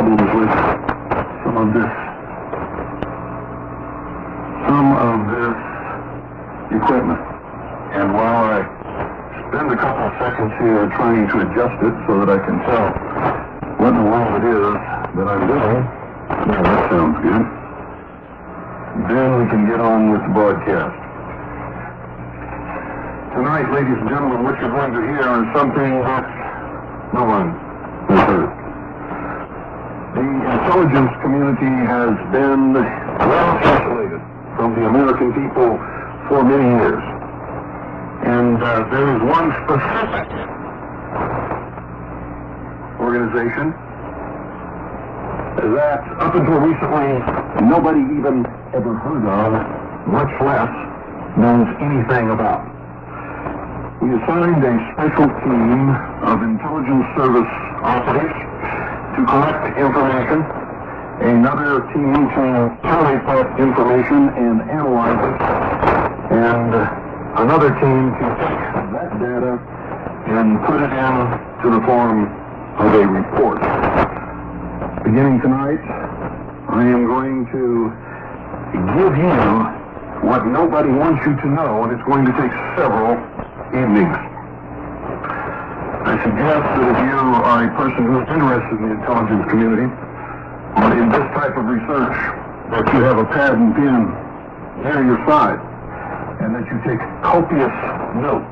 problems with some of this equipment. And while I spend a couple of seconds here trying to adjust it so that I can tell what in the world it is that I'm doing, yeah, that sounds good, then we can get on with the broadcast. Tonight, ladies and gentlemen, what you're going to hear is something that no one has heard. The intelligence community has been well isolated from the American people for many years. And there is one specific organization that up until recently nobody even ever heard of, much less knows anything about. We assigned a special team of intelligence service officers to collect information, another team to collate that information and analyze it, and another team to take that data and put it into the form of a report. Beginning tonight, I am going to give you what nobody wants you to know, and it's going to take several evenings. I suggest that if you are a person who is interested in the intelligence community, or in this type of research, that you have a pad and pen near your side, and that you take copious notes,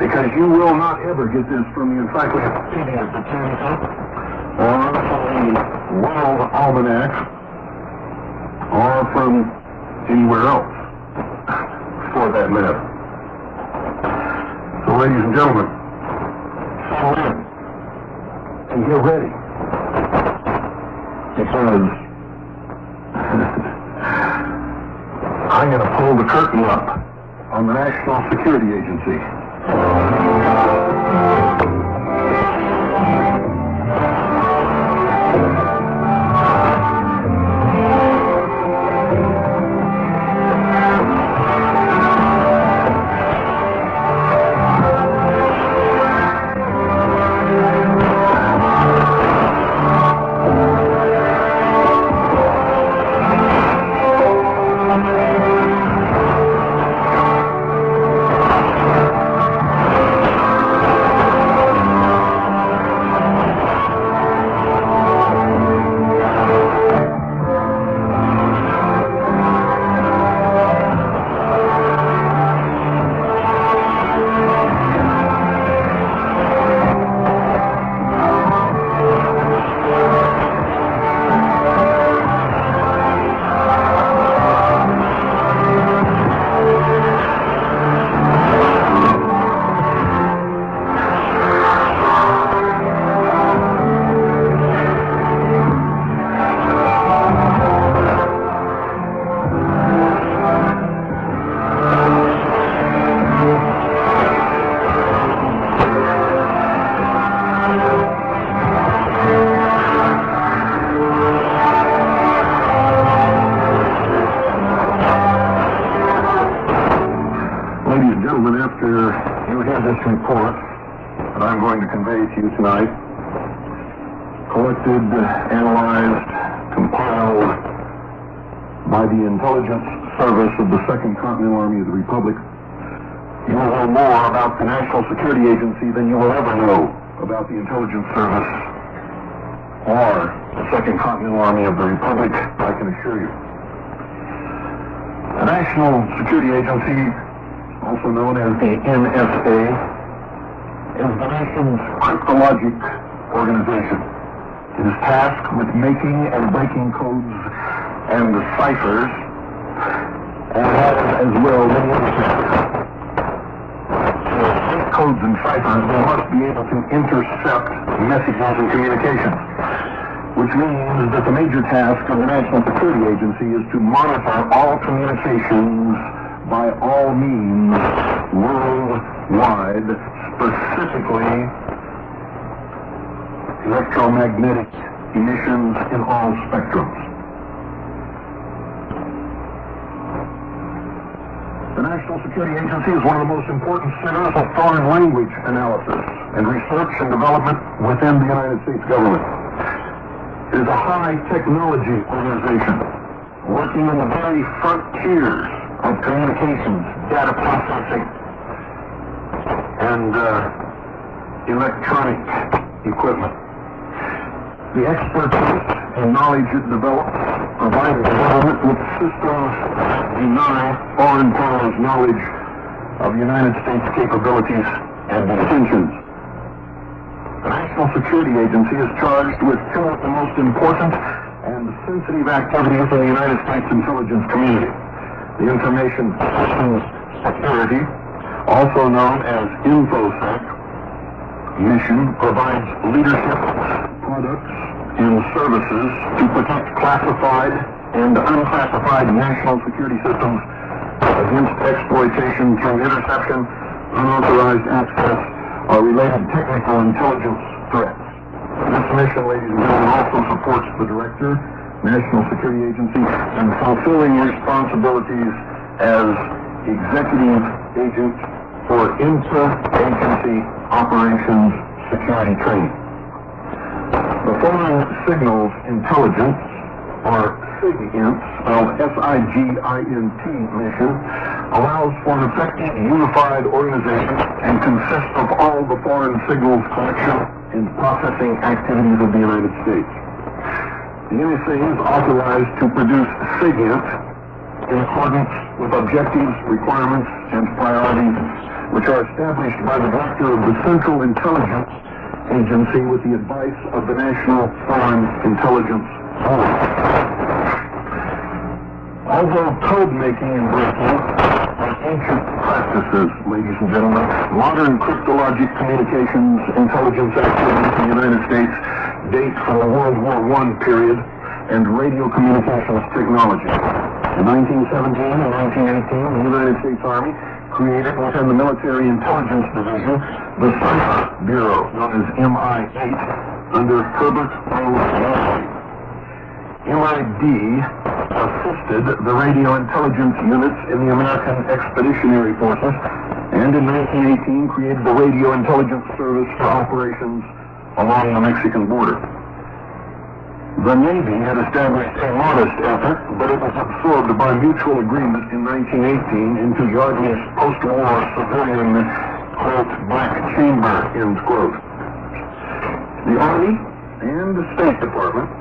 because you will not ever get this from the Encyclopedia Britannica, or from the World Almanac, or from anywhere else, for that matter. So, ladies and gentlemen, settle in and get ready, because I'm going to pull the curtain up on the National Security Agency. Report that I'm going to convey to you tonight, collected, analyzed, compiled by the Intelligence Service of the Second Continental Army of the Republic, you will know more about the National Security Agency than you will ever know about the Intelligence Service or the Second Continental Army of the Republic, I can assure you. The National Security Agency, also known as the NSA, is the nation's cryptologic organization. It is tasked with making and breaking codes and ciphers, and has as well many other tasks. To make codes and ciphers, they must be able to intercept messages and communications, which means that the major task of the National Security Agency is to monitor all communications by all means worldwide, specifically electromagnetic emissions in all spectrums. The National Security Agency is one of the most important centers of foreign language analysis and research and development within the United States government. is a high-technology organization working in the very frontiers of communications, data processing, and electronic equipment. The expertise and knowledge it develops provide the government with systems that deny foreign powers knowledge of United States capabilities and intentions. The National Security Agency is charged with two of the most important and sensitive activities in the United States intelligence community. The Information Systems Security, also known as InfoSec, mission provides leadership, products, and services to protect classified and unclassified national security systems against exploitation through interception, unauthorized access, or related technical intelligence threats. This mission, ladies and gentlemen, also supports the Director, National Security Agency, in fulfilling responsibilities as executive agent for intra-agency operations security training. The Foreign Signals Intelligence, or SIGINT, spelled S-I-G-I-N-T mission, allows for an effective, unified organization and consists of all the foreign signals collection and processing activities of the United States. The NSA is authorized to produce SIGINT in accordance with objectives, requirements, and priorities which are established by the Director of the Central Intelligence Agency with the advice of the National Foreign Intelligence Board. Although code making and breaking are ancient practices, ladies and gentlemen, modern cryptologic communications intelligence activities in the United States date from the World War I period and radio communications technology. In 1917 and 1918, the United States Army created within the Military Intelligence Division the Cyber Bureau, known as MI-8, under Herbert O. Walkley. MID assisted the radio intelligence units in the American Expeditionary Forces, and in 1918 created the Radio Intelligence Service for operations along the Mexican border. The Navy had established a modest effort, but it was absorbed by mutual agreement in 1918 into Yardley's post-war civilian, quote, black chamber, end quote. The Army and the State Department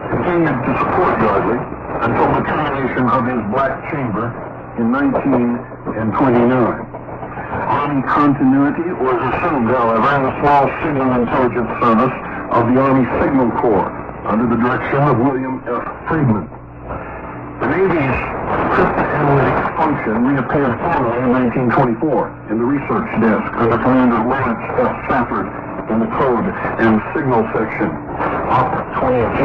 continued to support Yardley until the termination of his black chamber in 1929. Army continuity was assumed, however, in the small signal intelligence service of the Army Signal Corps, under the direction of William F. Friedman. The Navy's cryptanalytics function reappeared formally in 1924 in the research desk under Commander Lawrence F. Safford in the Code and Signal Section, Op 20G,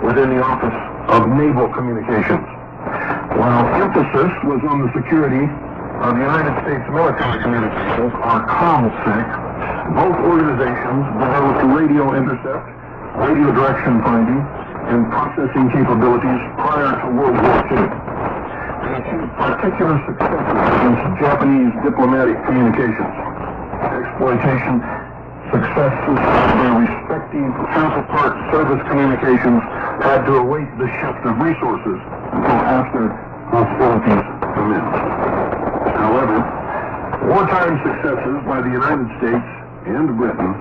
within the Office of Naval Communications. While emphasis was on the security of the United States military communications, or COMSEC, both organizations developed radio intercept, radio direction finding, and processing capabilities prior to World War II. They achieved particular successes against Japanese diplomatic communications. Exploitation successes of their respective counterpart service communications had to await the shift of resources until after hostilities commenced. However, wartime successes by the United States and Britain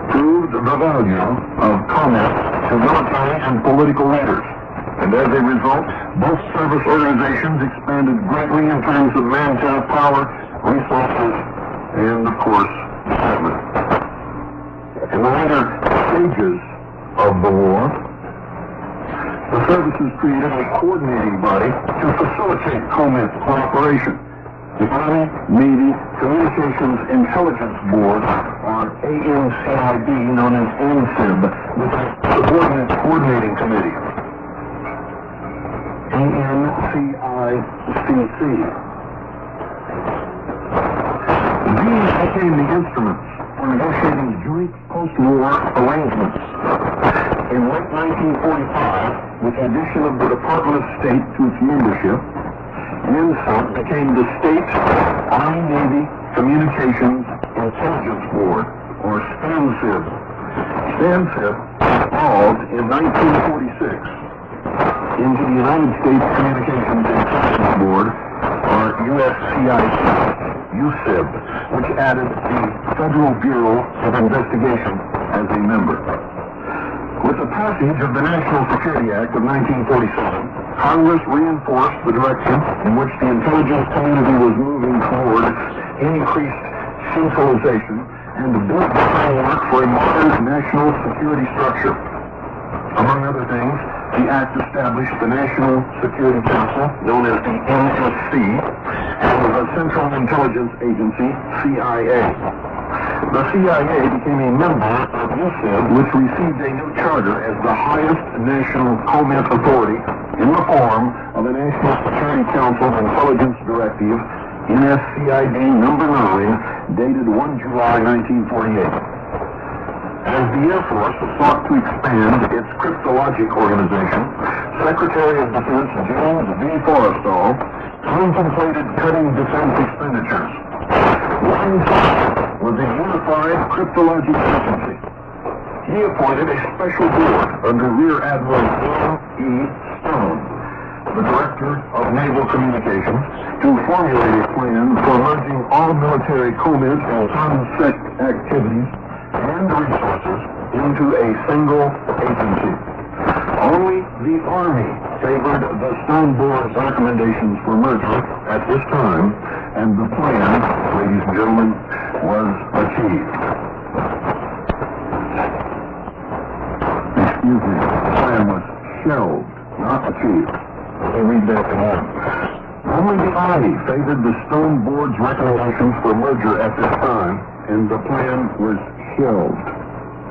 proved the value of COMET to military and political leaders, and as a result, both service organizations expanded greatly in terms of manpower, resources, and, of course, equipment. In the later stages of the war, the services created a coordinating body to facilitate COMET cooperation. The Army Navy Communications Intelligence Board, or ANCIB, known as ANCIB, with a subordinate coordinating committee. ANCICC. These became the instruments for negotiating joint post-war arrangements. In late 1945, with the addition of the Department of State to its membership, ANCIB became the State Army-Navy Communications Intelligence Board, or STANCIB. STANCIB all evolved in 1946 into the United States Communications Intelligence Board, or USCIB, which added the Federal Bureau of Investigation as a member. With the passage of the National Security Act of 1947, Congress reinforced the direction in which the intelligence community was moving toward increased centralization and built the framework for a modern national security structure. Among other things, the Act established the National Security Council, known as the NSC, and the Central Intelligence Agency, CIA. The CIA became a member of USIB, which received a new charter as the highest national COMINT authority in the form of the National Security Council Intelligence Directive, NSCID number 9, dated 1 July 1948. As the Air Force sought to expand its cryptologic organization, Secretary of Defense James V. Forrestal contemplated cutting defense expenditures. One thought was a unified cryptologic agency. He appointed a special board under Rear Admiral John E. Stone, the Director of Naval Communications, to formulate a plan for merging all military COMINT and CONSEC activities and resources into a single agency. Only the Army favored the Stone Board's recommendations for merger at this time, and the plan, ladies and gentlemen, was achieved. Excuse me, the plan was shelved, not achieved. Let me read that again. Only the Army favored the Stone Board's recommendations for merger at this time, and the plan was shelved.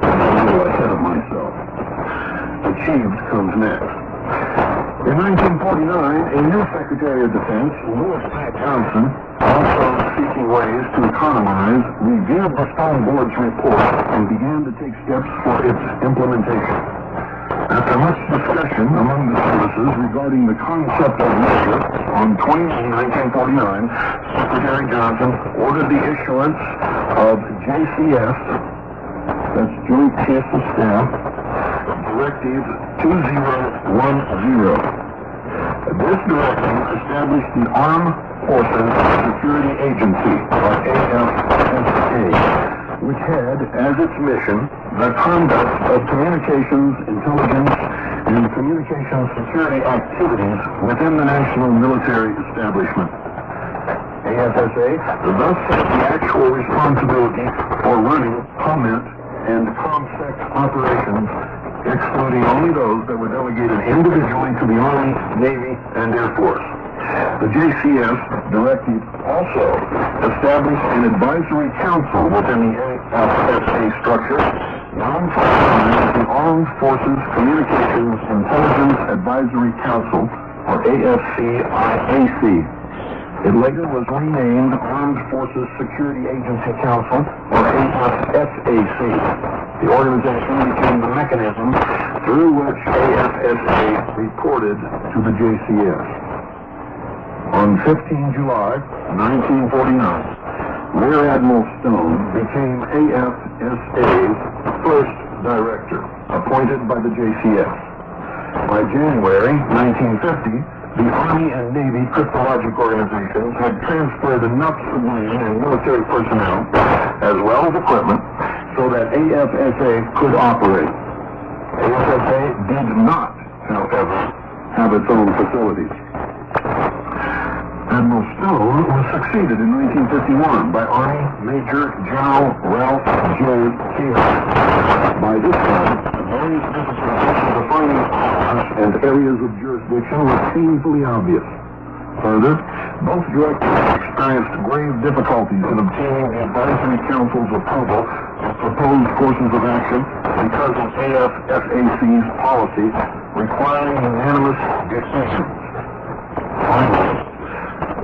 I'm a little ahead of myself. Achieved comes next. In 1949, a new Secretary of Defense, Louis Pat Johnson, also seeking ways to economize, reviewed the Stone Board's report and began to take steps for its implementation. After much discussion among the services regarding the concept of merger, on 20 May 1949, Secretary Johnson ordered the issuance of JCS, that's Joint Chiefs of Staff, Directive 2010. This directive established the Armed Forces Security Agency, or AFSA, which had as its mission the conduct of communications, intelligence, and communications security activities within the national military establishment. AFSA thus had the actual responsibility for running COMINT and COMSEC operations, excluding only those that were delegated individually to the Army, Navy, and Air Force. The JCS directive also established an advisory council within the AFSA structure, known for as the Armed Forces Communications Intelligence Advisory Council, or AFCIAC. It later was renamed Armed Forces Security Agency Council, or AFSAC. The organization became the mechanism through which AFSA reported to the JCS. On 15 July 1949, Rear Admiral Stone became AFSA's first director, appointed by the JCS. By January 1950, the Army and Navy cryptologic organizations had transferred enough civilian and military personnel, as well as equipment, so that AFSA could operate. AFSA did not, however, have its own facilities. Admiral Stone was succeeded in 1951 by Army Major General Ralph J. Keeler. By this time, the various disciplines of defining powers and areas of jurisdiction were painfully obvious. Further, both directors experienced grave difficulties in obtaining the Advisory Council's approval of proposed courses of action because of AFSAC's policy requiring unanimous decisions. Finally,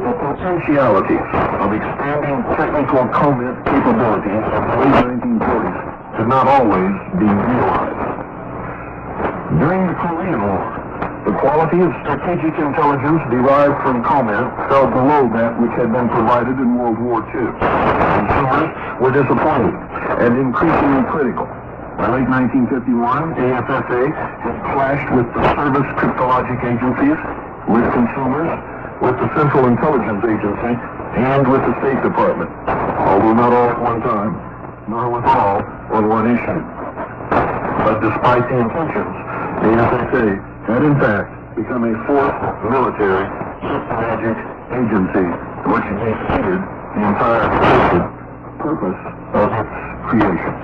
the potentialities of expanding technical COMINT capabilities in the late 1940s could not always be realized. During the Korean War, the quality of strategic intelligence derived from COMINT fell below that which had been provided in World War II. Consumers were disappointed and increasingly critical. By late 1951, AFSA had clashed with the service cryptologic agencies, with consumers, with the Central Intelligence Agency, and with the State Department, although not all at one time, nor with all on one issue. But despite the intentions, the AFSA had in fact become a fourth military cryptologic agency, which exceeded the entire purpose of its creation.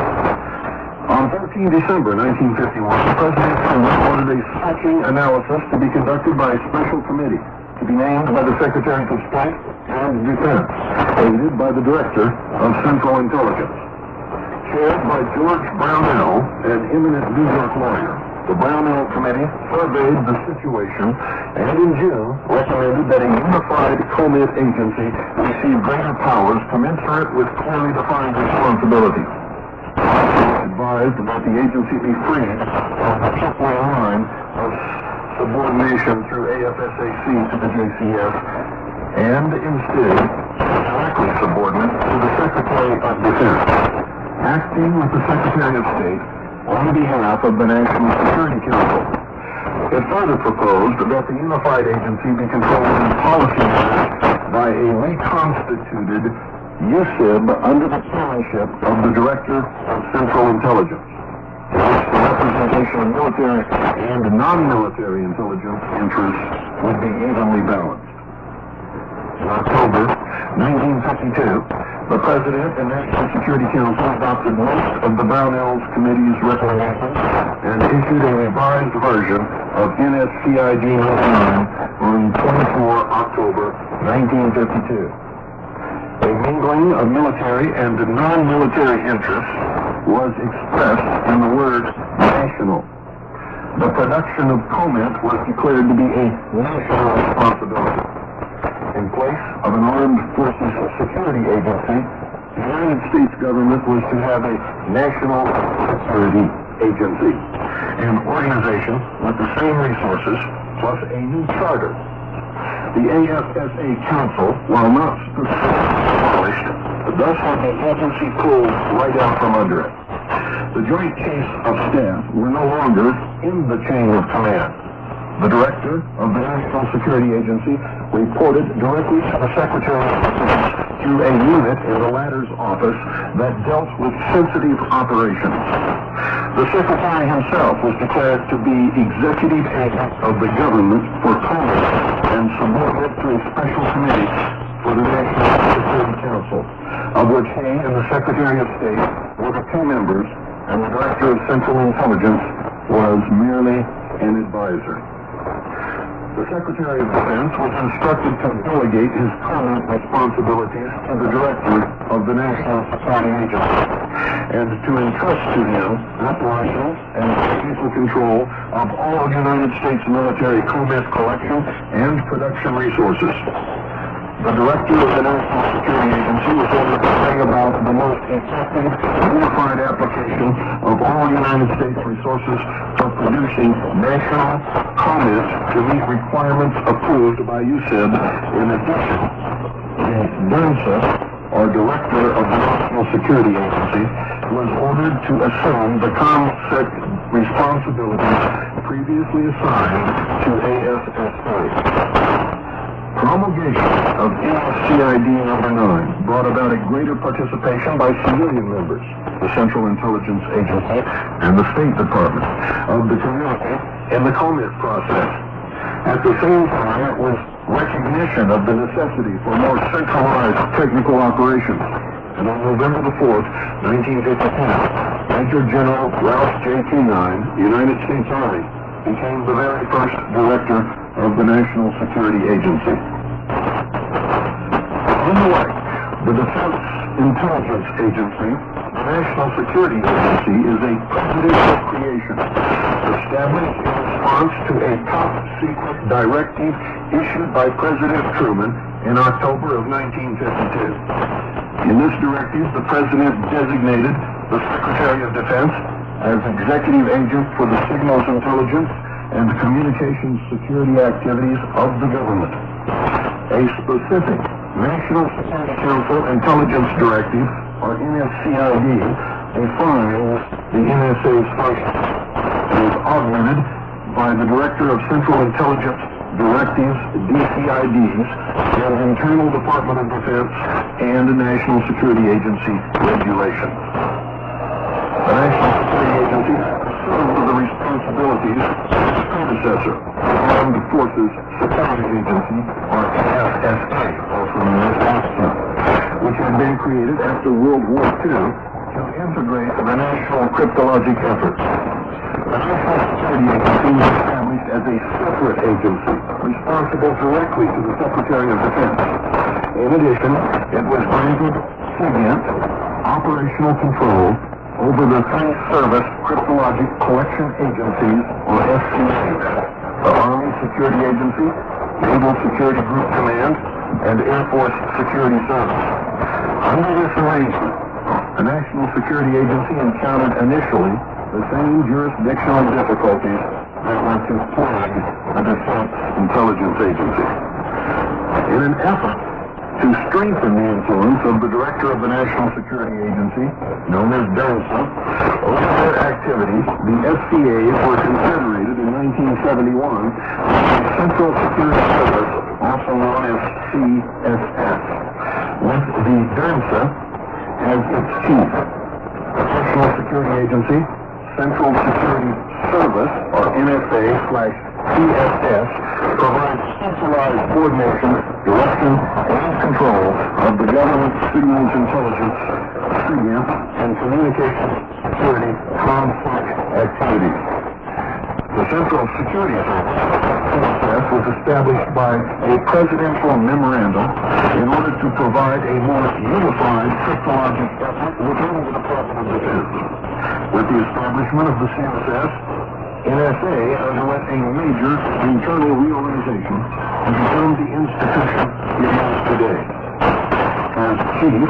On 13 December 1951, President Truman ordered a searching analysis to be conducted by a special committee to be named by the Secretaries of State and Defense, aided by the Director of Central Intelligence. Chaired by George Brownell, an eminent New York lawyer, the Brownell Committee surveyed the situation and in June recommended that a unified COMIT agency receive greater powers commensurate with clearly defined responsibilities. Advised that the agency be freed from the tripling line of subordination through AFSAC to the JCS and instead directly subordinate to the Secretary of Defense, acting with the Secretary of State on behalf of the National Security Council. It further proposed that the unified agency be controlled in policy matters by a reconstituted USIB under the chairmanship of the Director of Central Intelligence, in which the representation of military and non-military intelligence interests would be evenly balanced. In October 1952, the President and National Security Council adopted most of the Brownell Committee's recommendations and issued a revised version of NSCID No. 9 on 24 October 1952. A mingling of military and non-military interests was expressed in the word national. The production of COMIT was declared to be a national responsibility. In place of an armed forces security agency, the United States government was to have a national security agency, an organization with the same resources plus a new charter. The AFSA Council, while not specifically abolished, thus had the agency pulled right out from under it. The Joint Chiefs of Staff were no longer in the chain of command. The Director of the National Security Agency reported directly to the Secretary of Defense through a unit in the latter's office that dealt with sensitive operations. The Secretary himself was declared to be executive agent of the government for COMIT and subordinate to a special committee for the National Security Council, of which he and the Secretary of State were the two members, and the Director of Central Intelligence was merely an advisor. The Secretary of Defense was instructed to delegate his COMIT responsibilities to the Director of the National Security Agency and to entrust to him operational and technical control of all United States military COMIT collection and production resources. The Director of the National Security Agency was ordered to bring about the most effective, unified application of all United States resources for producing national COMIT to meet requirements approved by USIB. In addition, the DERNSA, or Director of the National Security Agency, was ordered to assume the COMSEC responsibilities previously assigned to AFSA. Promulgation of NSCID No. 9 brought about a greater participation by civilian members, the Central Intelligence Agency, and the State Department of the community in the COMIT process. At the same time, it was recognition of the necessity for more centralized technical operations. And on November the 4th, 1952, Major General Ralph J. Kinine, United States Army, became the very first Director of the National Security Agency. On the way, the Defense Intelligence Agency, the National Security Agency, is a presidential creation established in response to a top-secret directive issued by President Truman in October of 1952. In this directive, the President designated the Secretary of Defense as executive agent for the signals intelligence and communications security activities of the government. A specific National Security Council Intelligence Directive, or NSCID, defines the NSA's function. It is augmented by the Director of Central Intelligence Directives, DCIDs, and Internal Department of Defense and National Security Agency regulations. The National Security Agency assumed the responsibilities of its predecessor, the Armed Forces Security Agency, or NSSA, also known as AFSA, which had been created after World War II to integrate the national cryptologic efforts. The National Security Agency was established as a separate agency, responsible directly to the Secretary of Defense. In addition, it was granted SIGINT operational control over the three service cryptologic collection agencies, or SCAs, the Army Security Agency, Naval Security Group Command, and Air Force Security Service. Under this arrangement, the National Security Agency encountered initially the same jurisdictional difficulties that were to plague the Defense Intelligence Agency. In an effort to strengthen the influence of the Director of the National Security Agency, known as DERNSA, over their activities, the SCAs were confederated in 1971 as the Central Security Service, also known as CSS, with the DERNSA as its chief. The National Security Agency, Central Security Service, or NSA/CSS, provides centralized coordination, direction, and control of the government signals intelligence, SIGINT, and communications security conflict activities. The Central Security Service, CSS, was established by a presidential memorandum in order to provide a more unified cryptologic effort within the Department of Defense. With the establishment of the CSS, NSA underwent a major internal reorganization and became the institution it is today. As Chief,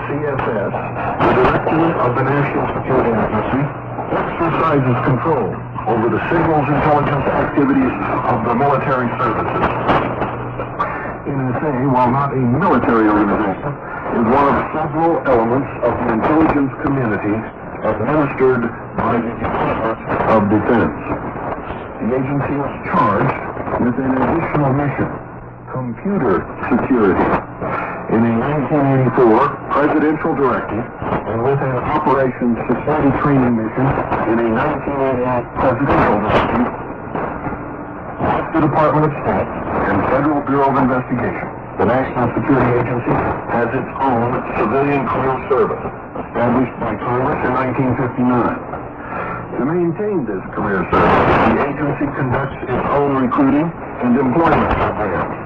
CSS, the Director of the National Security Agency, exercises control over the signals intelligence activities of the military services. NSA, while not a military organization, is one of several elements of the intelligence community administered by the Department of Defense. The agency was charged with an additional mission, computer security, in a 1984 presidential directive, and with an operations security training mission in a 1988 presidential directive. Like the Department of State and Federal Bureau of Investigation, the National Security Agency has its own civilian career service, established by Congress in 1959. To maintain this career service, the agency conducts its own recruiting and employment programs.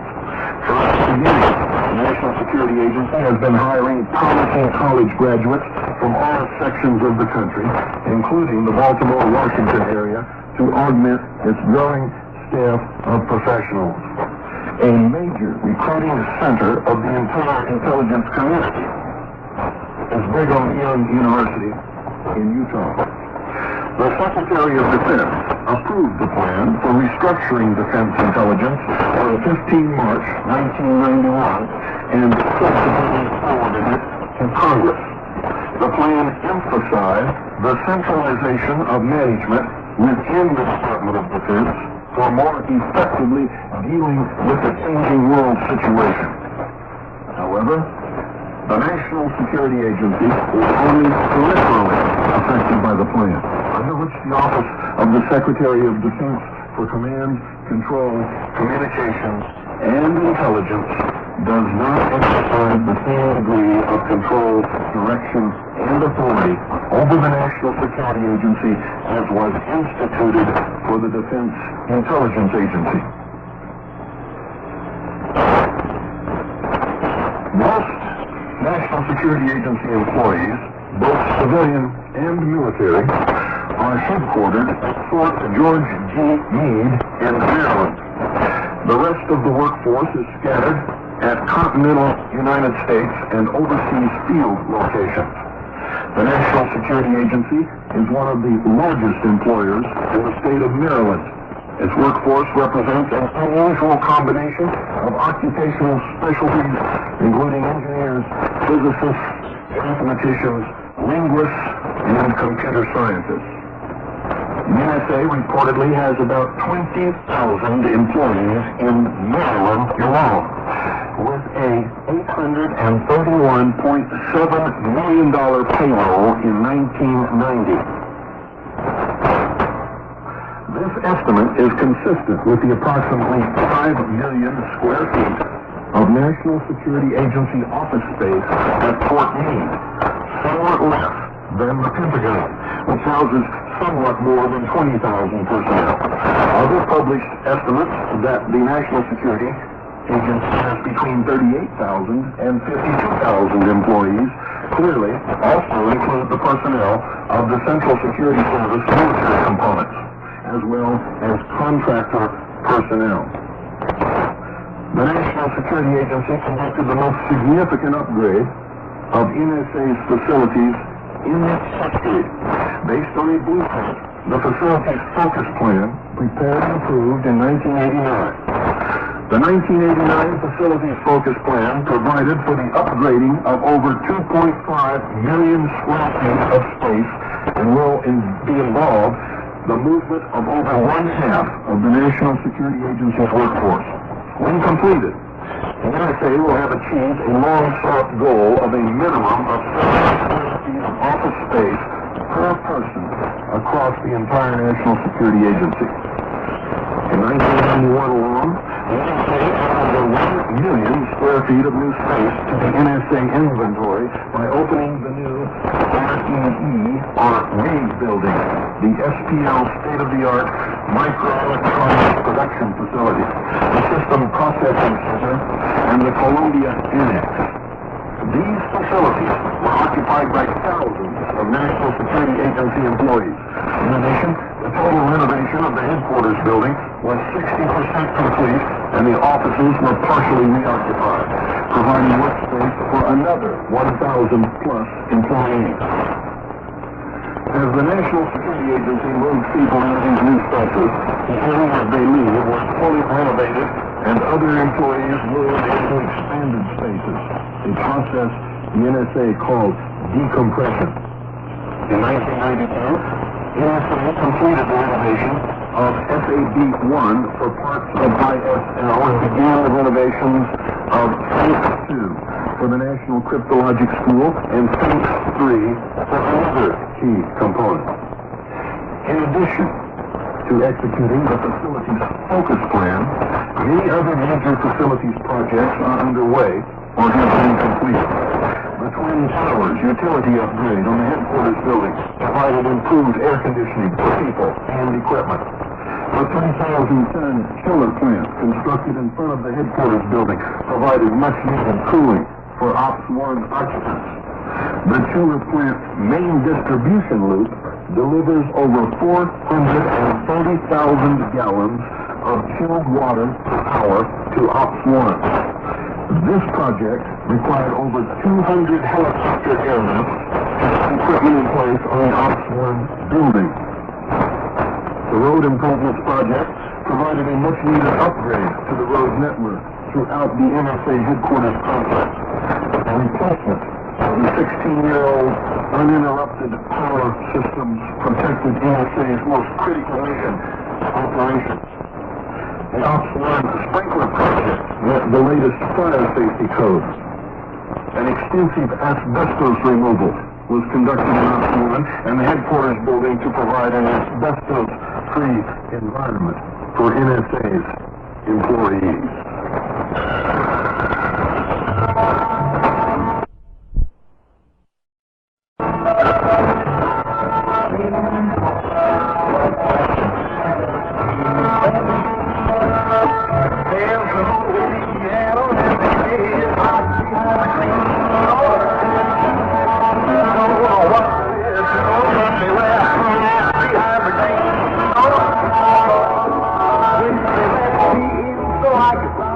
From its beginning, the National Security Agency has been hiring promising college graduates from all sections of the country, including the Baltimore-Washington area, to augment its growing staff of professionals. A major recruiting center of the entire intelligence community is Brigham Young University in Utah. The Secretary of Defense approved the plan for restructuring defense intelligence on 15 March 1991 and subsequently forwarded it to Congress. The plan emphasized the centralization of management within the Department of Defense for more effectively dealing with the changing world situation. However, the National Security Agency is only peripherally affected by the plan, under which the Office of the Secretary of Defense for Command, Control, Communications, and Intelligence does not exercise the same degree of control, direction, and authority over the National Security Agency as was instituted for the Defense Intelligence Agency. Most National Security Agency employees, both civilian and military, are headquartered at Fort George G. Meade in Maryland. The rest of the workforce is scattered at continental United States and overseas field locations. The National Security Agency is one of the largest employers in the state of Maryland. Its workforce represents an unusual combination of occupational specialties, including engineers, physicists, mathematicians, linguists, and computer scientists. The NSA reportedly has about 20,000 employees in Maryland alone, with a $831.7 million payroll in 1990. This estimate is consistent with the approximately 5 million square feet of National Security Agency office space at Fort Meade, somewhat less than the Pentagon, which houses somewhat more than 20,000 personnel. Other published estimates that the National Security Agency has between 38,000 and 52,000 employees clearly also include the personnel of the Central Security Service military components, as well as contractor personnel. The National Security Agency conducted the most significant upgrade of NSA's facilities in its history. Based on a blueprint, the facility's focus plan, prepared and approved in 1989. The 1989 facilities focus plan provided for the upgrading of over 2.5 million square feet of space and will be involved the movement of over one-half of the National Security Agency's workforce. When completed, the NSA will have achieved a long-sought goal of a minimum of 7 square feet of office space per person across the entire National Security Agency. In 1991 alone, the NSA added over 1 million square feet of new space to the NSA inventory by opening the new REE, or Reed Building, the SPL state-of-the-art microelectronics production facility, the System Processing Center, and the Columbia Annex. These facilities were occupied by thousands of National Security Agency employees. In addition, the total renovation of the headquarters building was 60% complete, and the offices were partially reoccupied, providing workspace for another 1,000-plus employees. As the National Security Agency moves people into these new spaces, the area they leave was fully renovated, and other employees moved into expanded spaces, a process the NSA called decompression. In 1992, NSA completed the renovation of FAB-1 for parts of ISL and began the renovations of FANCS-2 for the National Cryptologic School and FANCS-3 for another key component. In addition to executing the facilities focus plan, many other major facilities projects are underway or have been completed. The Twin Towers utility upgrade on the headquarters building provided improved air conditioning for people and equipment. The 3,000-ton chiller plant constructed in front of the headquarters building provided much-needed cooling for Ops 1 occupants. The chiller plant's main distribution loop delivers over 430,000 gallons of chilled water per hour to Ops 1. This project required over 200 helicopter airlifts and equipment in place on the Ops 1 building. The road improvements project provided a much-needed upgrade to the road network throughout the NSA headquarters complex. A replacement of the 16-year-old uninterrupted power systems protected NSA's most critical mission operations. The Ops 1 sprinkler project met the latest fire safety codes. An extensive asbestos removal was conducted in Ops 1 and the headquarters building to provide an asbestos-free environment for NSA's employees. I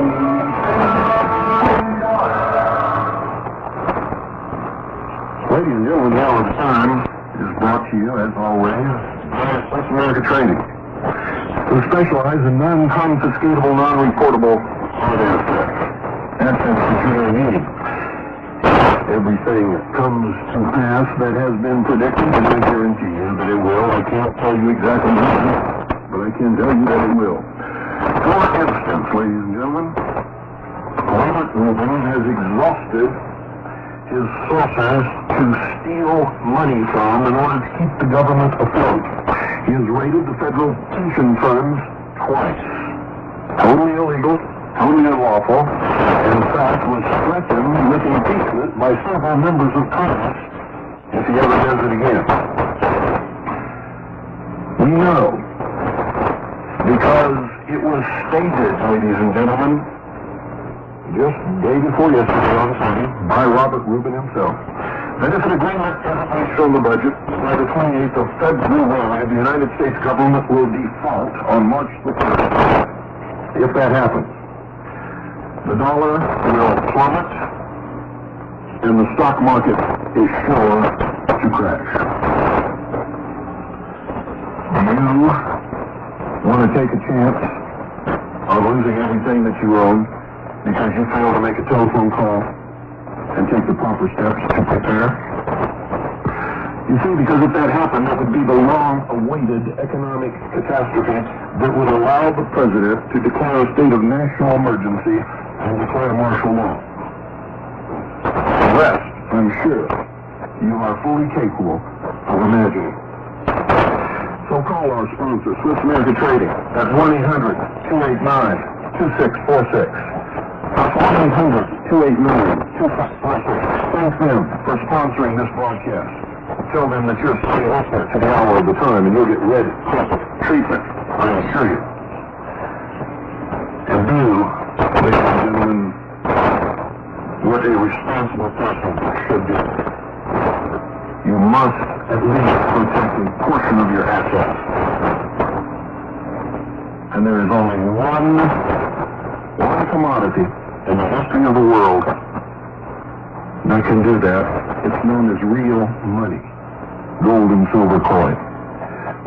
Ladies and gentlemen, the hour of time is brought to you, as always, by South America Trading, who specialize in non-confiscatable, non-reportable hard assets. Assets that you may need. Everything comes to pass that has been predicted, and I guarantee you that it will. I can't tell you exactly when, but I can tell you that it will. For instance, ladies and gentlemen, Robert Rubin has exhausted his sources to steal money from in order to keep the government afloat. He has raided the federal pension funds twice. Totally illegal, totally unlawful, and in fact was threatened with impeachment by several members of Congress if he ever does it again. We know, because it was stated, ladies and gentlemen, just day before yesterday on Sunday, by Robert Rubin himself, that if an agreement isn't reached on the budget by the 28th of February, the United States government will default on March the 3rd. If that happens, the dollar will plummet, and the stock market is sure to crash. Do you want to take a chance of losing everything that you own because you failed to make a telephone call and take the proper steps to prepare? You see, because if that happened, it would be the long-awaited economic catastrophe that would allow the president to declare a state of national emergency and declare martial law. The rest, I'm sure, you are fully capable of imagining. So call our sponsor, Swiss America Trading, at 1-800-289-2646. That's 1-800-289-2646. Thank them for sponsoring this broadcast. Tell them that you're staying listener to the hour of the time, and you'll get red treatment, I assure you. And do, ladies and gentlemen, what a responsible person should do. You must at least protect a portion of your assets. And there is only one commodity in the history of the world that can do that. It's known as real money. Gold and silver coin.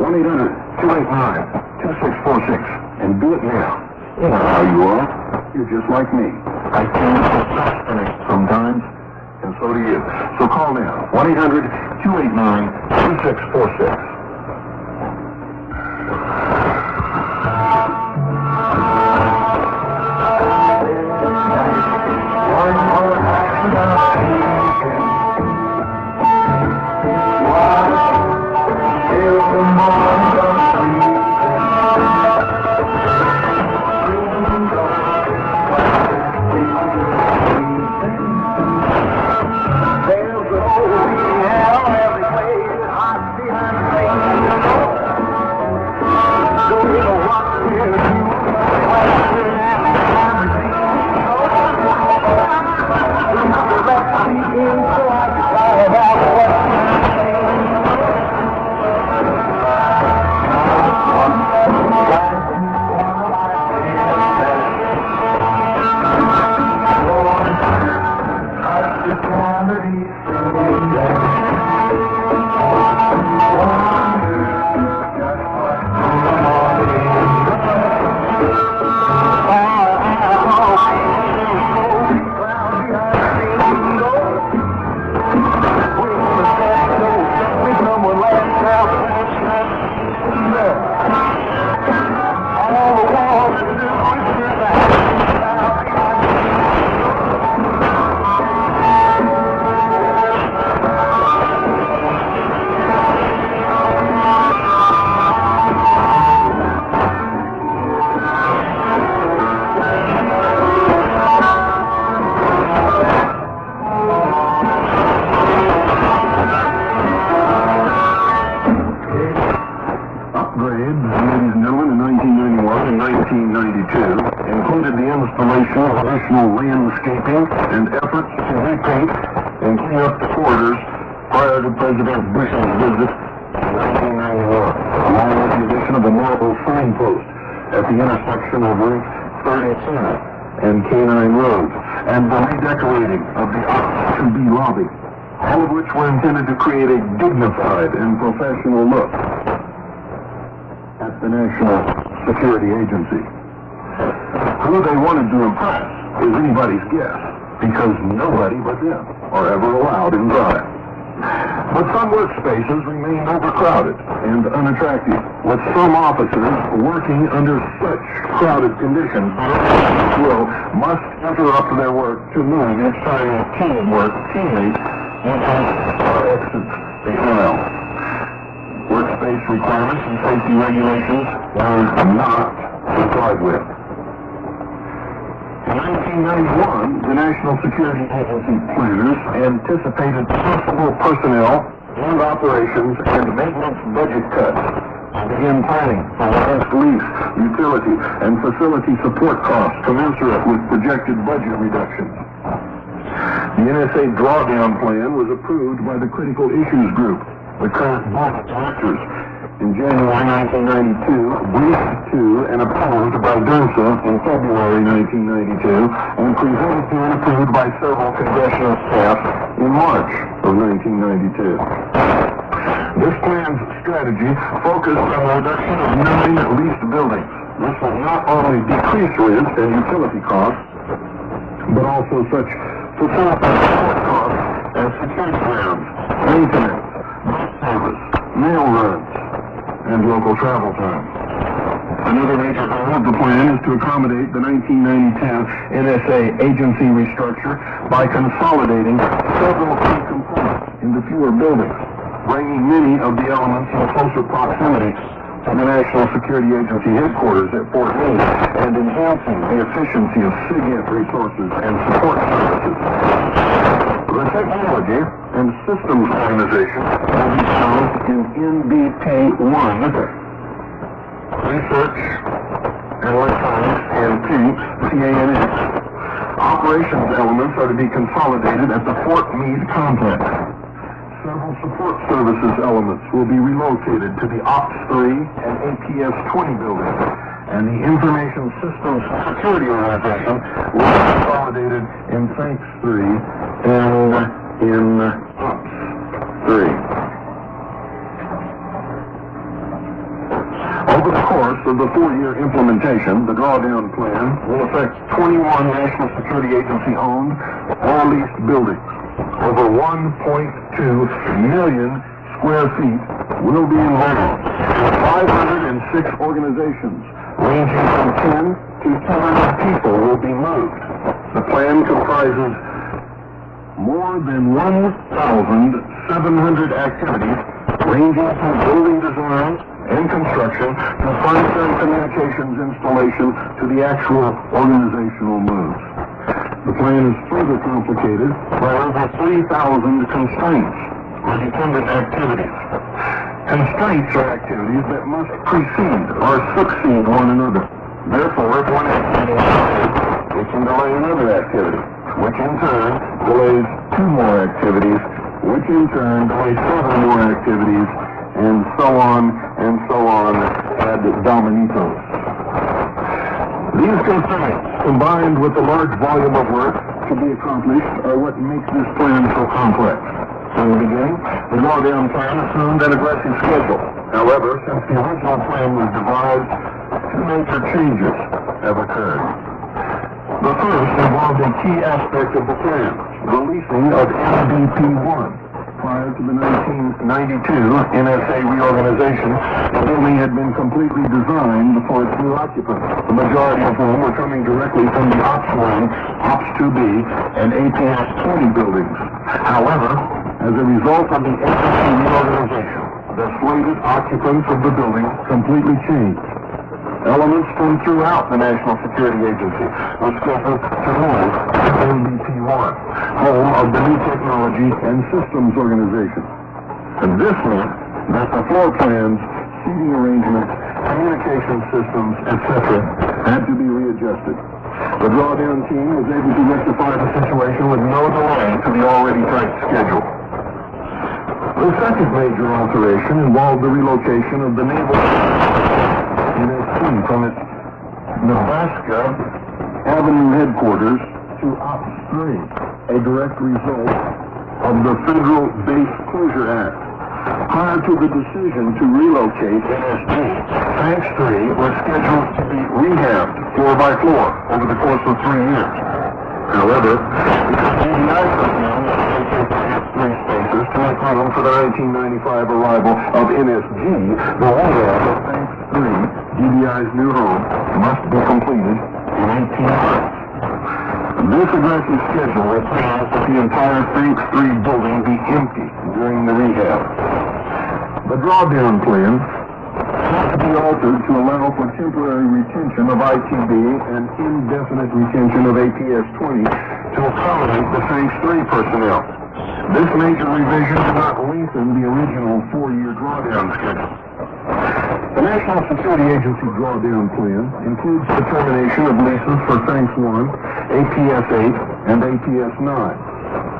1-800-289-2646. And do it now. You know how you are. You're just like me. I can't procrastinate sometimes, and so do you. So call now. 1-800-289-2646. Landscaping and efforts to repaint and clean up the corridors prior to President Bush's visit in 1991, along with the addition of a marble signpost at the intersection of Route 32 and Canine roads, and the redecorating of the Ops 2B lobby, all of which were intended to create a dignified and professional look at the National Security Agency. Who they wanted to impress is anybody's guess, because nobody but them are ever allowed inside. But some workspaces remain overcrowded and unattractive, with some officers working under such crowded conditions that must interrupt their work to move each time a teamwork teammate enters or exits the aisle. Workspace requirements and safety regulations were not complied with. In 1991, the National Security Agency planners anticipated possible personnel and operations and maintenance budget cuts and began planning for enhanced lease, utility, and facility support costs commensurate with projected budget reductions. The NSA drawdown plan was approved by the Critical Issues Group, the current board of directors, in January 1992, briefed to and approved by DERSA in February 1992, and presented to and approved by several congressional staff in March of 1992. This plan's strategy focused on the reduction of 9 leased buildings. This will not only decrease rent and utility costs, but also such facility support costs as security grounds, maintenance, bus service, mail runs, and local travel time. Another major goal of the plan is to accommodate the 1992 NSA agency restructure by consolidating several key components into fewer buildings, bringing many of the elements in closer proximity to the National Security Agency headquarters at Fort Meade, and enhancing the efficiency of SIGINT resources and support services. The technology and systems organization will be housed in NBP1, Research and Electronics, and CANX. Operations elements are to be consolidated at the Fort Meade complex. Several support services elements will be relocated to the Ops 3 and APS 20 buildings, and the Information Systems Security Organization will be consolidated in Thanks 3 and in Ops 3. Over the course of the 4-year implementation, the drawdown plan will affect 21 National Security Agency-owned or leased buildings. Over 1.2 million square feet will be involved. 506 organizations, ranging from 10 to 200 people, will be moved. The plan comprises more than 1,700 activities, ranging from building design and construction to furniture and communications installation to the actual organizational moves. The plan is further complicated by over 3,000 constraints or dependent activities. Constraints are activities that must precede or succeed one another. Therefore, if one activity fails, it can delay another activity, which in turn delays 2 more activities, which in turn delays 7 more activities, and so on ad dominitos. These constraints, combined with the large volume of work to be accomplished, are what makes this plan so complex. From the beginning, the drawdown plan assumed an aggressive schedule. However, since the original plan was devised, 2 major changes have occurred. The first involved a key aspect of the plan, the leasing of NBP1. Prior to the 1992 NSA reorganization, the building had been completely designed for its new occupants, the majority of whom were coming directly from the Ops 1, Ops 2B, and APS 20 buildings. However, as a result of the agency reorganization, the slated occupants of the building completely changed. Elements from throughout the National Security Agency were scheduled to move to NBP1, home of the New Technology and Systems Organization. And this meant that the floor plans, seating arrangements, communication systems, etc. had to be readjusted. The drawdown team was able to rectify the situation with no delay to the already tight schedule. The second major alteration involved the relocation of the Naval NSC from its Nebraska Avenue headquarters to Ops 3, a direct result of the Federal Base Closure Act. Prior to the decision to relocate NSG, Tanks 3 was scheduled to be rehabbed floor by floor over the course of 3 years. However, because GDI personnel vacated Tanks 3 spaces to make room for the 1995 arrival of NSG, the rehab of Tanks 3, GDI's new home, must be completed in 18 months. This aggressive schedule requires that the entire Tanks 3 building be empty during the rehab. The drawdown plan had to be altered to allow for temporary retention of ITB and indefinite retention of APS-20 to accommodate the Tanks 3 personnel. This major revision did not lengthen the original 4-year drawdown schedule. The National Security Agency drawdown plan includes the termination of leases for Tanks 1, APS-8, and APS-9,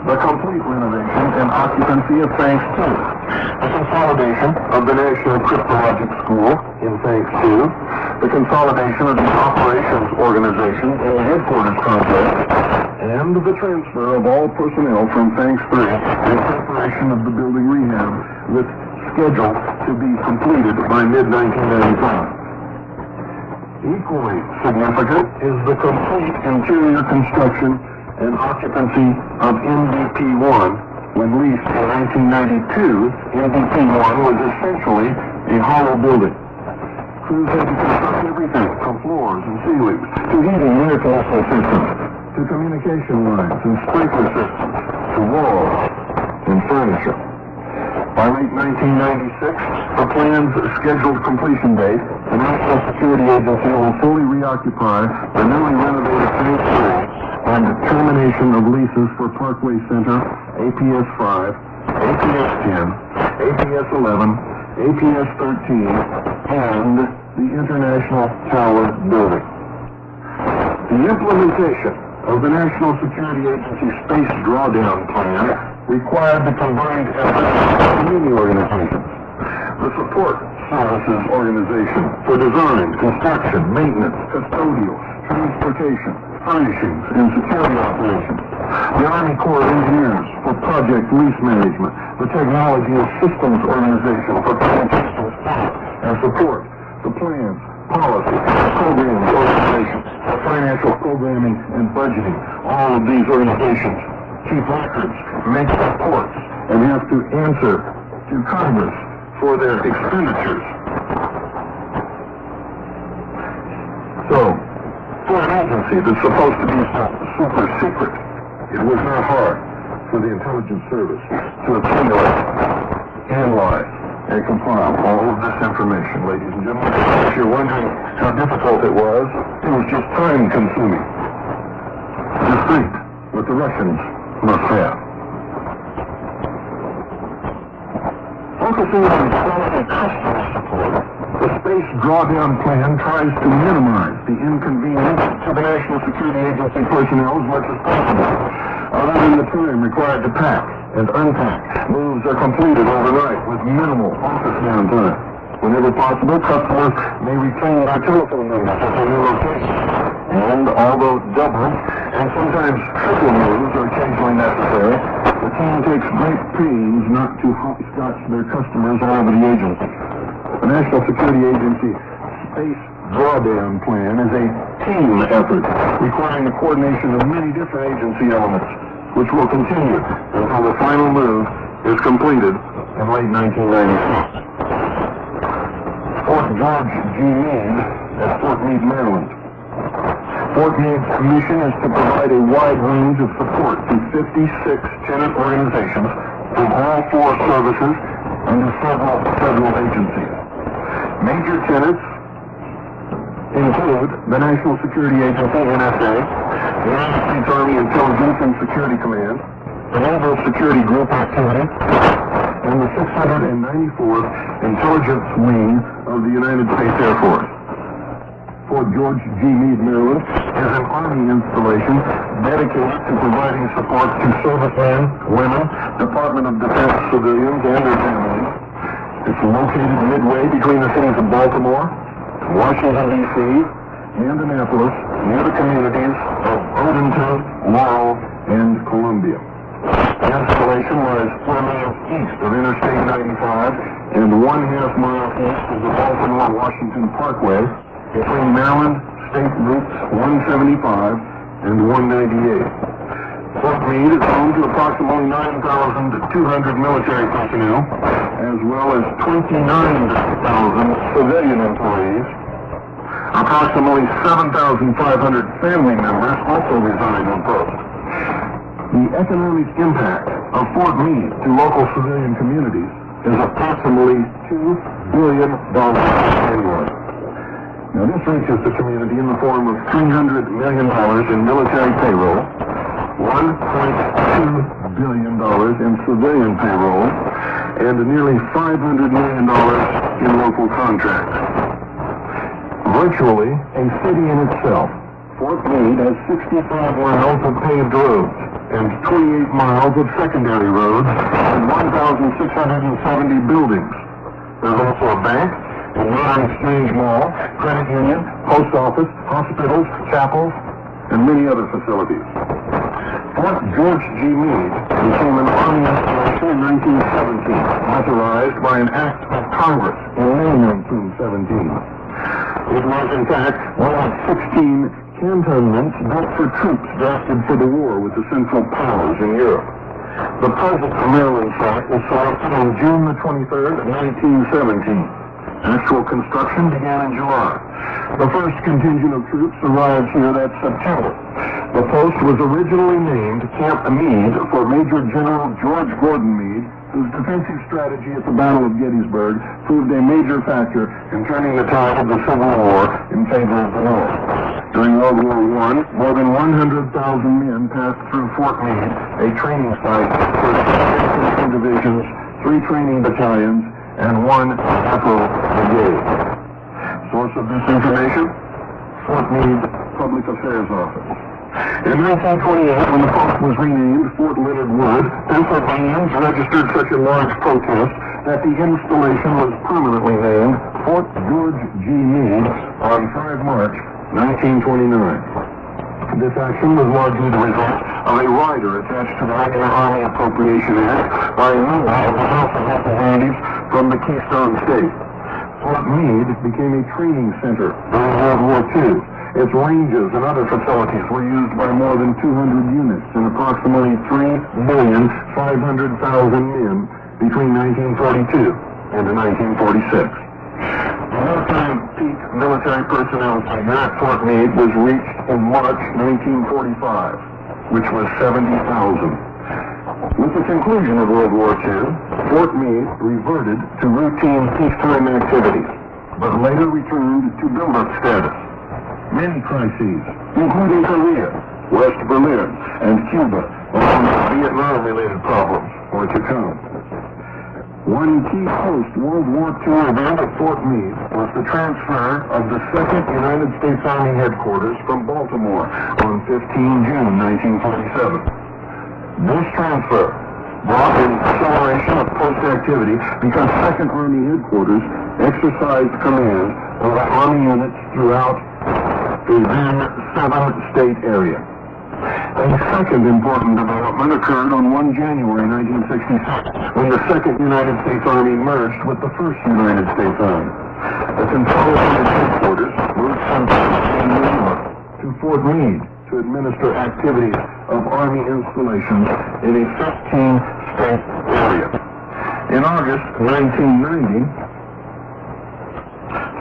the complete renovation and occupancy of Tanks 2, the consolidation of the National Cryptologic School in Tanks 2, the consolidation of the operations organization in the headquarters complex, and the transfer of all personnel from Tanks 3 in preparation of the building rehab with scheduled to be completed by mid-1995. Equally significant is the complete interior construction and occupancy of NDP-1. When leased in 1992, NDP-1 was essentially a hollow building. Crews had to construct everything from floors and ceilings to heating and air conditioning systems, to communication lines and sprinkler systems, to walls and furniture. By late 1996, the plan's scheduled completion date, the National Security Agency will fully reoccupy the newly renovated Tank 3 and termination of leases for Parkway Center, APS-5, APS-10, APS-11, APS-13, and the International Tower Building. The implementation of the National Security Agency Space Drawdown Plan required the combined efforts of community organizations, the Support Services Organization for design, construction, maintenance, custodial, transportation, furnishings, and security operations, the Army Corps of Engineers for project lease management, the Technology and Systems Organization for communications and support, the plans, policy, programs organization, the financial programming and budgeting. All of these organizations keep records, make reports, and have to answer to Congress for their expenditures. So, for an agency that's supposed to be super secret, it was not hard for the intelligence service to accumulate, analyze, and compile all of this information, ladies and gentlemen. If you're wondering how difficult it was just time-consuming. Just think what the Russians must have. Focusing on quality customer support, the Space Drawdown Plan tries to minimize the inconvenience to the National Security Agency personnel as much as possible. Other than the time required to pack and unpack, moves are completed overnight with minimal office downtime. Whenever possible, customers may retain their telephone numbers at their new location. And although double and sometimes triple moves are occasionally necessary, the team takes great pains not to hopscotch their customers all over the agency. The National Security Agency Space Drawdown Plan is a team effort requiring the coordination of many different agency elements, which will continue until the final move is completed in late 1996. Fort George G. Meade at Fort Meade, Maryland. Fort Meade's mission is to provide a wide range of support to 56 tenant organizations from all 4 services under several federal agencies. Major tenants include the National Security Agency, NSA, the United States Army Intelligence and Security Command, the Naval Security Group Activity, and the 694th Intelligence Wing of the United States Air Force. Fort George G. Meade, Maryland, is an Army installation dedicated to providing support to servicemen, women, Department of Defense civilians, and their families. It's located midway between the cities of Baltimore, Washington, D.C., and Annapolis, near the communities of Odenton, Laurel, and Columbia. The installation was 4 miles east of Interstate 95 and 1/2 mile east of the Baltimore-Washington Parkway between Maryland State Routes 175 and 198. Fort Meade is home to approximately 9,200 military personnel, as well as 29,000 civilian employees. Approximately 7,500 family members also reside on post. The economic impact of Fort Meade to local civilian communities is approximately $2 billion annually. Now, this reaches the community in the form of $300 million in military payroll, $1.2 billion in civilian payroll, and nearly $500 million in local contracts. Virtually a city in itself, Fort Meade has 65 miles of paved roads and 28 miles of secondary roads and 1,670 buildings. There's also a bank, a modern exchange mall, credit union, post office, hospitals, chapels, and many other facilities. Fort George G. Meade became an Army installation in 1917, authorized by an act of Congress in May 1917. It was, in fact, one of 16 cantonments built for troops drafted for the war with the Central Powers in Europe. The present Maryland site was selected on June the 23rd, 1917. Actual construction began in July. The first contingent of troops arrived here that September. The post was originally named Camp Meade for Major General George Gordon Meade, whose defensive strategy at the Battle of Gettysburg proved a major factor in turning the tide of the Civil War in favor of the North. During World War I, more than 100,000 men passed through Fort Meade, a training site for 6 divisions, 3 training battalions, and 1 Afro brigade. Source of this information? Fort Meade Public Affairs Office. In 1928, when the post was renamed Fort Leonard Wood, Pennsylvanians registered such a large protest that the installation was permanently named Fort George G. Meade on 5 March 1929. This action was largely the result of a rider attached to the regular Army Appropriation Act by a member of the House of Representatives from the Keystone State. Fort Meade became a training center during World War II. Its ranges and other facilities were used by more than 200 units and approximately 3,500,000 men between 1942 and 1946. The wartime peak military personnel figure at Fort Meade was reached in March 1945, which was 70,000. With the conclusion of World War II, Fort Meade reverted to routine peacetime activities, but later returned to build-up status. Many crises, including Korea, West Berlin, and Cuba, along with Vietnam-related problems, were to come. One key post-World War II event at Fort Meade was the transfer of the 2nd United States Army Headquarters from Baltimore on 15 June 1947. This transfer brought an acceleration of post-activity because 2nd Army Headquarters exercised command over Army units throughout the then 7-state area. A second important development occurred on 1 January 1966, when the 2nd United States Army merged with the 1st United States Army. The consolidated headquarters moved from New York to Fort Meade to administer activities of Army installations in a 15-state area. In August 1990,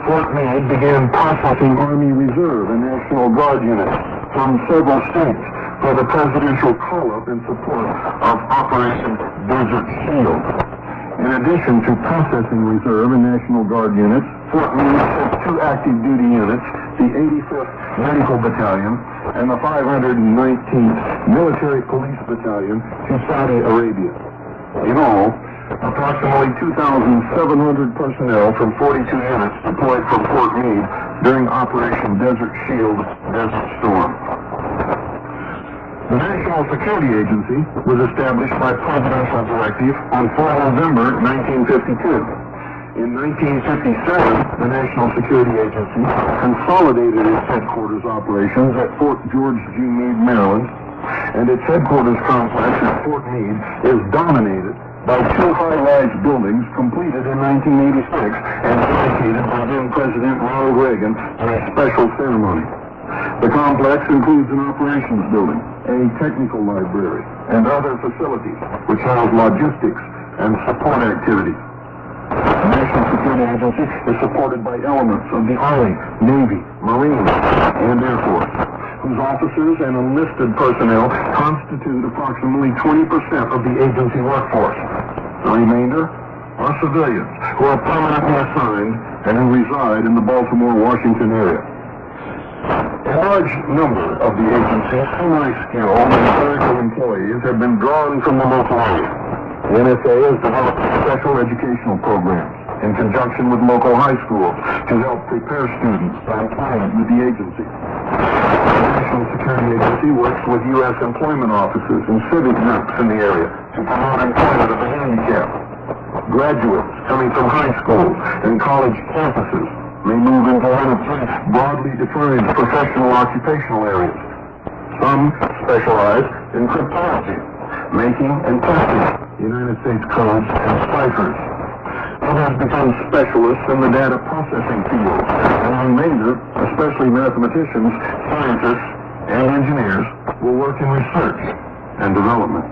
Fort Meade began processing Army Reserve and National Guard units from several states for the presidential call-up in support of Operation Desert Shield. In addition to processing Reserve and National Guard units, Fort Meade sent 2 active duty units, the 85th Medical Battalion and the 519th Military Police Battalion, to Saudi Arabia. In all, approximately 2,700 personnel from 42 units deployed from Fort Meade during Operation Desert Shield Desert Storm. The National Security Agency was established by presidential directive on 4 November 1952. In 1957, the National Security Agency consolidated its headquarters operations at Fort George G. Meade, Maryland, and its headquarters complex at Fort Meade is dominated by two high-rise buildings completed in 1986 and dedicated by then President Ronald Reagan in a special ceremony. The complex includes an operations building, a technical library, and other facilities which house logistics and support activities. The National Security Agency is supported by elements of the Army, Navy, Marines, and Air Force, whose officers and enlisted personnel constitute approximately 20% of the agency workforce. The remainder are civilians who are permanently assigned and who reside in the Baltimore-Washington area. A large number of the agency's semi-skilled and clerical employees have been drawn from the local area. The NSA has developed special educational programs in conjunction with local high schools to help prepare students for employment with the agency. The National Security Agency works with U.S. employment offices and civic groups in the area to promote employment of the handicapped. Graduates coming from high schools and college campuses may move into one of three broadly defined professional occupational areas. Some specialize in cryptology, making and testing United States codes and ciphers. Others become specialists in the data processing field, and the remainder, especially mathematicians, scientists, and engineers, will work in research and development.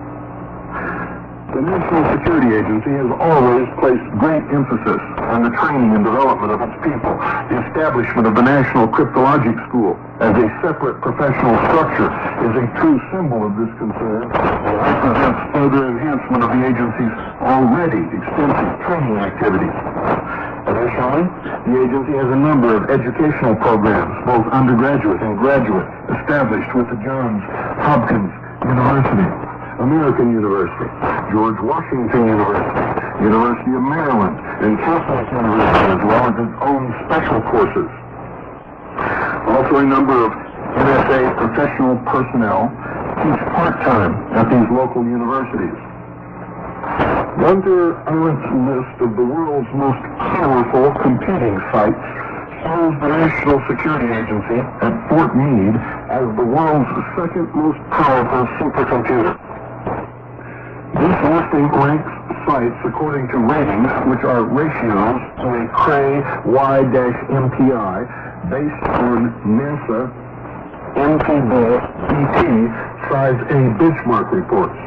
The National Security Agency has always placed great emphasis on the training and development of its people. The establishment of the National Cryptologic School as a separate professional structure is a true symbol of this concern and represents further enhancement of the agency's already extensive training activities. Additionally, the agency has a number of educational programs, both undergraduate and graduate, established with the Johns Hopkins University, American University, George Washington University, University of Maryland, and Catholic University, as well as its own special courses. Also, a number of NSA professional personnel teach part-time at these local universities. Under Arendt's list of the world's most powerful computing sites shows the National Security Agency at Fort Meade as the world's second most powerful supercomputer. This listing ranks sites according to ratings, which are ratios to a Cray Y-MPI based on NASA MPB size A benchmark reports.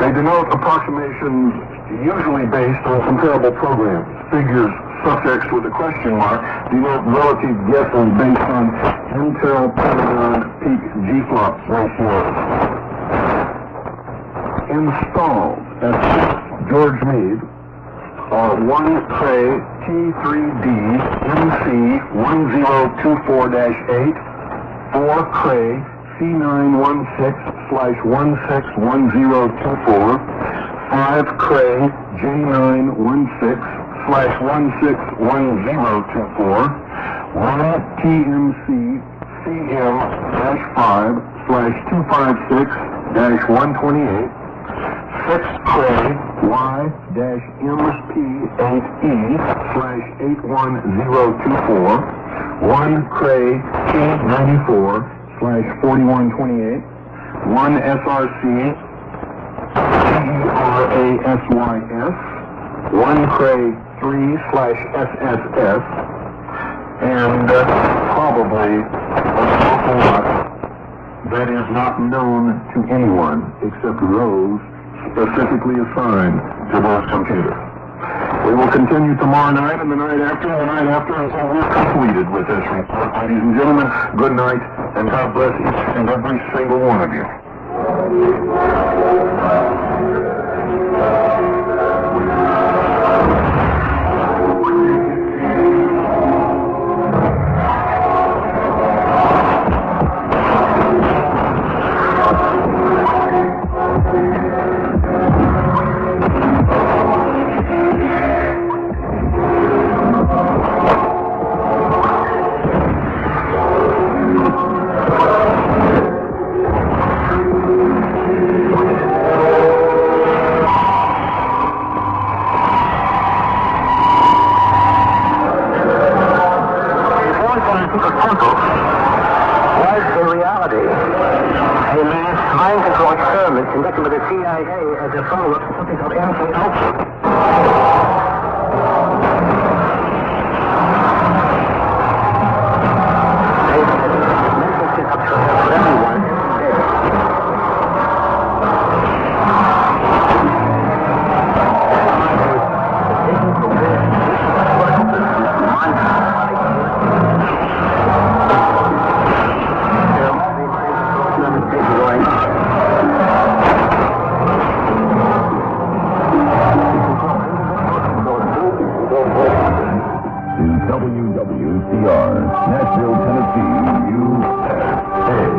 They denote approximations usually based on comparable programs. Figures suffixed with a question mark denote relative guesses based on Intel Pentagon peak G-flops ratios. Installed at George Meade are 1 Cray T3D MC1024-8, 4 Cray C916/161024, 5 Cray J916/161024, 1 TMC CM-5/256-128, 6 Cray Y-MP8E/81024, 1 Cray T94/4128, 1 SRC TERASYS, 1 Cray 3/SSS, and probably a awful lot that is not known to anyone except those specifically assigned to those computers. We will continue tomorrow night and the night after until we're completed with this report. Ladies and gentlemen, good night, and God bless each and every single one of you. convicted by the CIA as a follow-up to something called mp4. WWCR, Nashville, Tennessee, USA.